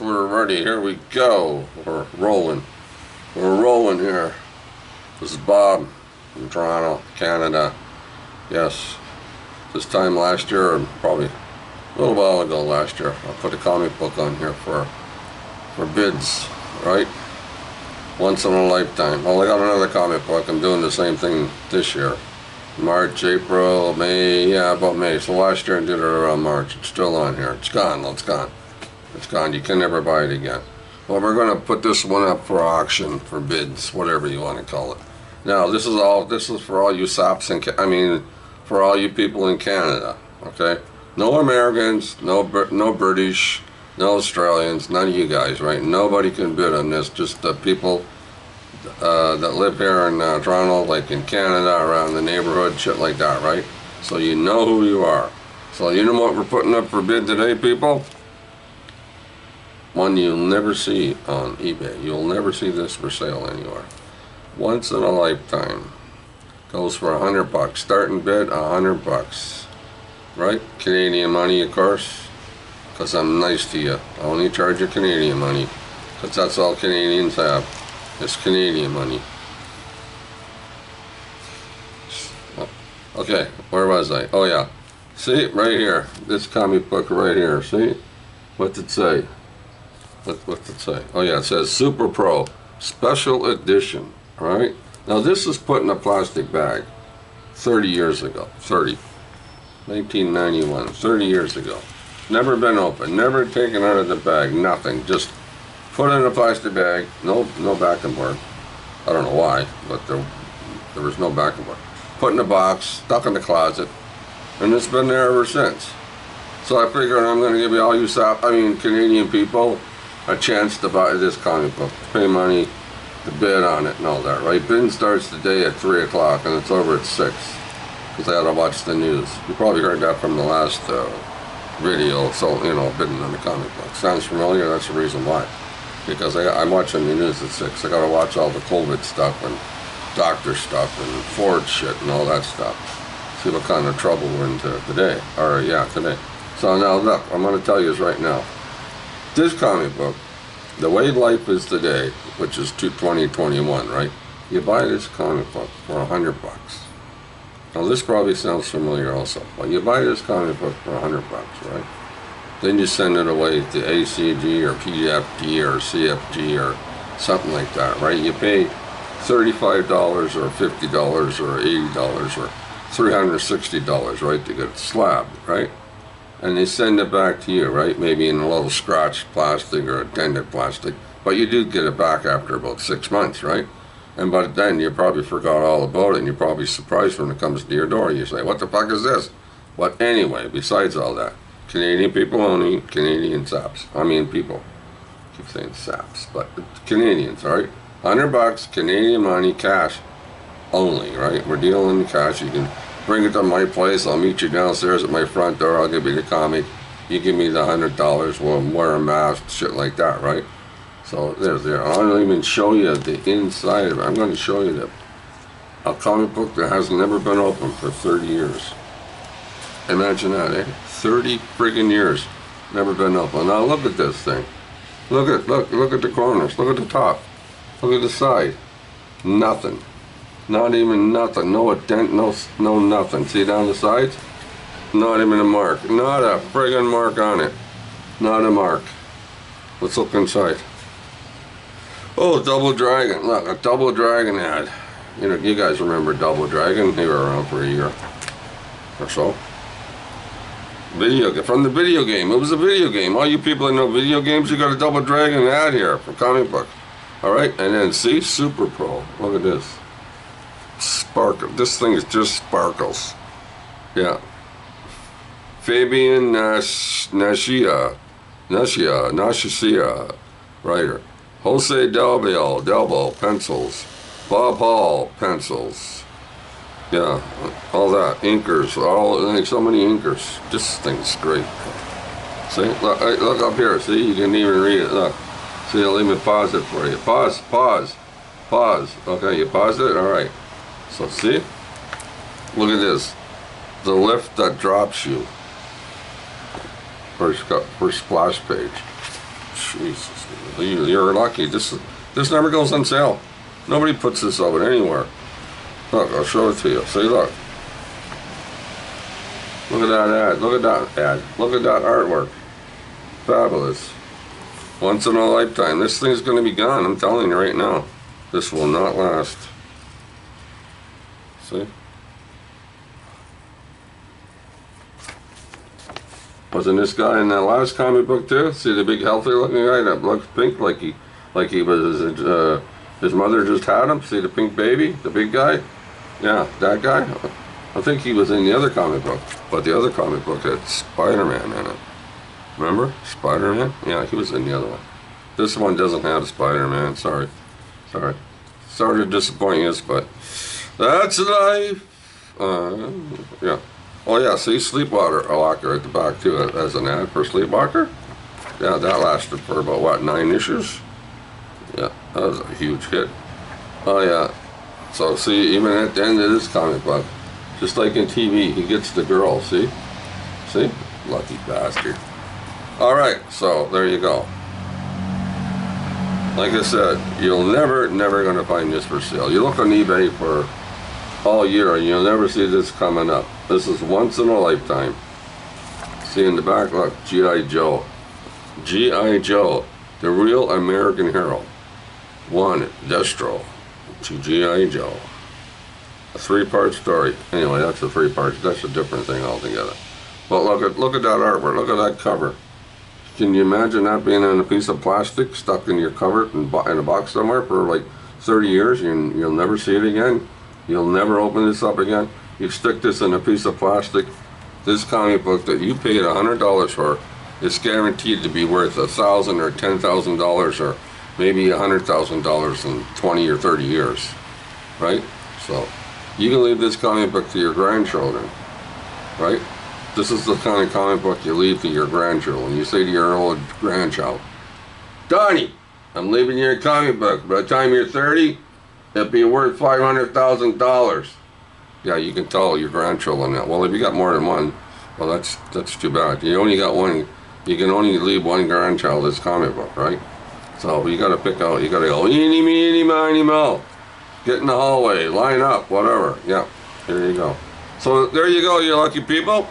We're ready. Here we go. We're rolling. We're rolling here. This is Bob from Toronto, Canada. Yes, this time last year, or probably a little while ago last year, I put a comic book on here for bids, right? Once in a lifetime. Well, I got another comic book. I'm doing the same thing this year. March, April, May, yeah, about May. So last year I did it around March. It's still on here. It's gone. It's gone. It's gone. You can never buy it again. Well, we're going to put this one up for auction, for bids, whatever you want to call it. Now, this is for all you sops for all you people in Canada, okay? No Americans, no British, no Australians, none of you guys, right? Nobody can bid on this, just the people that live here in Toronto, like in Canada, around the neighborhood, shit like that, right? So you know who you are. So you know what we're putting up for bid today, people? One you'll never see on eBay. You'll never see this for sale anywhere. Once in a lifetime. Goes for $100. Starting bid, $100. Right? Canadian money, of course. Because I'm nice to you. I only charge you Canadian money. Because that's all Canadians have. It's Canadian money. Okay, where was I? Oh yeah. See, right here. This comic book right here. See? What's it say? What's it say? Oh yeah, it says Super Pro Special Edition. Alright? Now this is put in a plastic bag 30 years ago. 1991. 30 years ago. Never been opened. Never taken out of the bag. Nothing. Just put in a plastic bag. No back and forth. I don't know why, but there was no back and forth. Put in a box, stuck in the closet, and it's been there ever since. So I figured I'm going to give you all you Canadian people a chance to buy this comic book, pay money to bid on it and all that, right? Bidding starts today at 3 o'clock and it's over at 6 because I had to watch the news. You probably heard that from the last video, so, bidding on the comic book. Sounds familiar? That's the reason why. Because I'm watching the news at 6. I got to watch all the COVID stuff and doctor stuff and Ford shit and all that stuff. See what kind of trouble we're into today. Today. So now look, I'm going to tell you this right now. This comic book, the way life is today, which is 2021, right? You buy this comic book for $100. Now this probably sounds familiar also, but you buy this comic book for $100, right? Then you send it away to ACG or PFG or CFG or something like that, right? You pay $35 or $50 or $80 or $360, right, to get it slabbed, right? And they send it back to you, right? Maybe in a little scratched plastic or a dented plastic. But you do get it back after about 6 months, right? And by then you probably forgot all about it and you're probably surprised when it comes to your door. You say, what the fuck is this? But anyway, besides all that, Canadian people only, Canadian saps. People. I keep saying saps, but Canadians, alright? $100, Canadian money, cash only, right? We're dealing in cash. You can bring it to my place. I'll meet you downstairs at my front door. I'll give you the comic. You give me the $100. We'll wear a mask, shit like that, right? So there. I don't even show you the inside of it. I'm going to show you a comic book that has never been opened for 30 years. Imagine that, eh? 30 friggin' years, never been opened. Now look at this thing. Look at the corners. Look at the top. Look at the side. Nothing. Not even nothing. No dent. No nothing. See down the sides? Not even a mark. Not a friggin' mark on it. Not a mark. Let's look inside. Oh, Double Dragon. Look, a Double Dragon ad. You guys remember Double Dragon? They were around for a year or so. From the video game. It was a video game. All you people that know video games, you got a Double Dragon ad here for comic book. Alright, and then see, Super Pro. Look at this. Sparkle. This thing is just sparkles. Yeah. Fabian Nashia, writer. Jose Delbo, pencils. Bob Hall, pencils. Yeah, all that. Inkers. So many inkers. This thing's great. See? Look up here. See? You can even read it. Look. See, let me pause it for you. Pause. Okay, you paused it? Alright. So see? Look at this. The lift that drops you. First splash page. Jesus, you're lucky. This never goes on sale. Nobody puts this out anywhere. Look, I'll show it to you. See, look. Look at that ad. Look at that ad. Look at that artwork. Fabulous. Once in a lifetime. This thing's going to be gone. I'm telling you right now. This will not last. See? Wasn't this guy in that last comic book too? See the big healthy looking guy that looks pink like he was his mother just had him? See the pink baby? The big guy? Yeah, that guy? I think he was in the other comic book. But the other comic book had Spider-Man in it. Remember? Spider-Man? Yeah, he was in the other one. This one doesn't have Spider-Man. Sorry. Sorry to disappoint you, but that's life. Yeah. Oh yeah, see Sleepwalker at the back too as an ad for Sleepwalker. Yeah, that lasted for about what, 9 issues? Yeah, that was a huge hit. Oh yeah. So see, even at the end of this comic book, just like in TV, he gets the girl, see? See? Lucky bastard. Alright, so there you go. Like I said, you'll never gonna find this for sale. You look on eBay for all year and you'll never see this coming up. This is once in a lifetime. See in the back, look, G.I. Joe. G.I. Joe, the real American hero. 1, Destro. 2, G.I. Joe. A 3-part story. Anyway, that's a 3-part. That's a different thing altogether. But look at that artwork. Look at that cover. Can you imagine that being in a piece of plastic stuck in your cupboard in a box somewhere for like 30 years? You'll never see it again. You'll never open this up again. You stick this in a piece of plastic. This comic book that you paid $100 for is guaranteed to be worth $1,000 or $10,000 or maybe $100,000 in 20 or 30 years, right? So you can leave this comic book to your grandchildren, right? This is the kind of comic book you leave to your grandchildren. You say to your old grandchild, Donnie, I'm leaving you a comic book. By the time you're 30, it'll be worth $500,000. Yeah, you can tell your grandchildren that. Well, if you got more than one, well, that's too bad. You only got one. You can only leave one grandchild this comic book, right? So you got to pick out. You got to go eeny, meeny, miny, mo. Get in the hallway, line up, whatever. Yeah, there you go. So there you go, you lucky people.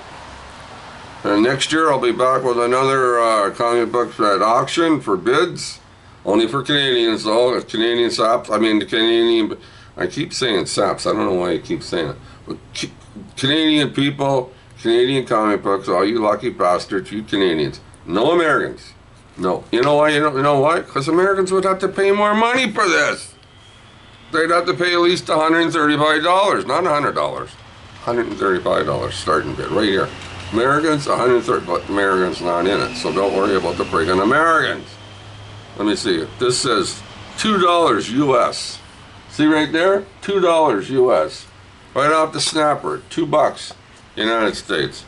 And next year I'll be back with another comic book at auction for bids. Only for Canadians though. Canadian saps. I mean the Canadian. I keep saying saps. I don't know why I keep saying it. But Canadian people, Canadian comic books. All you lucky bastards, you Canadians. No Americans. No. You know why? You know why? Because Americans would have to pay more money for this. They'd have to pay at least $135, not $100. $135 starting bid right here. Americans, $130, but Americans not in it. So don't worry about the friggin' Americans. Let me see. This says $2 US. See right there? $2 US. Right off the snapper. $2 United States.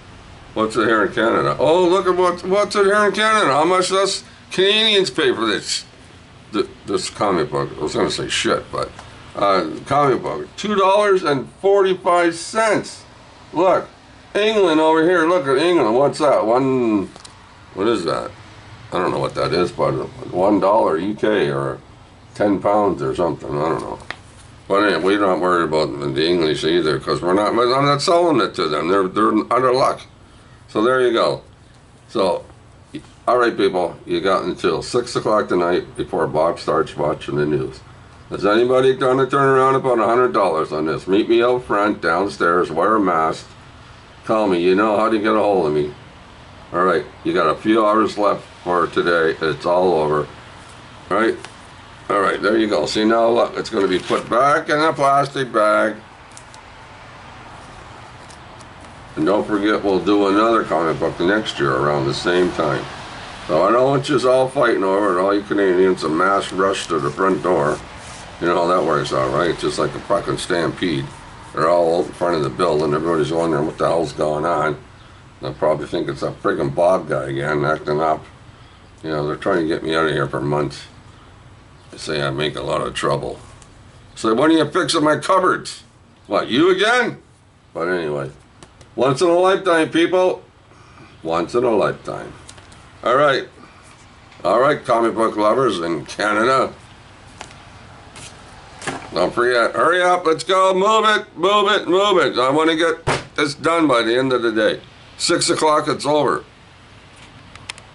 What's it here in Canada? Oh, look at what's it here in Canada. How much does Canadians pay for this? This comic book. I was going to say shit, but comic book. $2.45. Look. England over here. Look at England. What's that? What is that? I don't know what that is, but $1 UK or 10 pounds or something. I don't know. But anyway, we're not worried about the English either because I'm not selling it to them. They're out of luck. So there you go. So, all right, people, you got until 6 o'clock tonight before Bob starts watching the news. Is anybody going to turn around about $100 on this? Meet me out front, downstairs, wear a mask. Call me. You know how to get a hold of me. All right, you got a few hours left for today. It's all over. All right. All right, there you go. See now, look, it's going to be put back in a plastic bag. And don't forget, we'll do another comic book next year around the same time. So I don't want you all fighting over it, all you Canadians, a mass rush to the front door. You know how that works out, right? It's just like a fucking stampede. They're all out in front of the building. Everybody's wondering what the hell's going on. They'll probably think it's a friggin' Bob guy again acting up. You know, they're trying to get me out of here for months. They say I make a lot of trouble. So when are you fixing my cupboards? What, you again? But anyway, once in a lifetime, people. Once in a lifetime. All right. All right, comic book lovers in Canada. Don't forget, hurry up, let's go, move it, move it, move it. I want to get this done by the end of the day. 6 o'clock, it's over.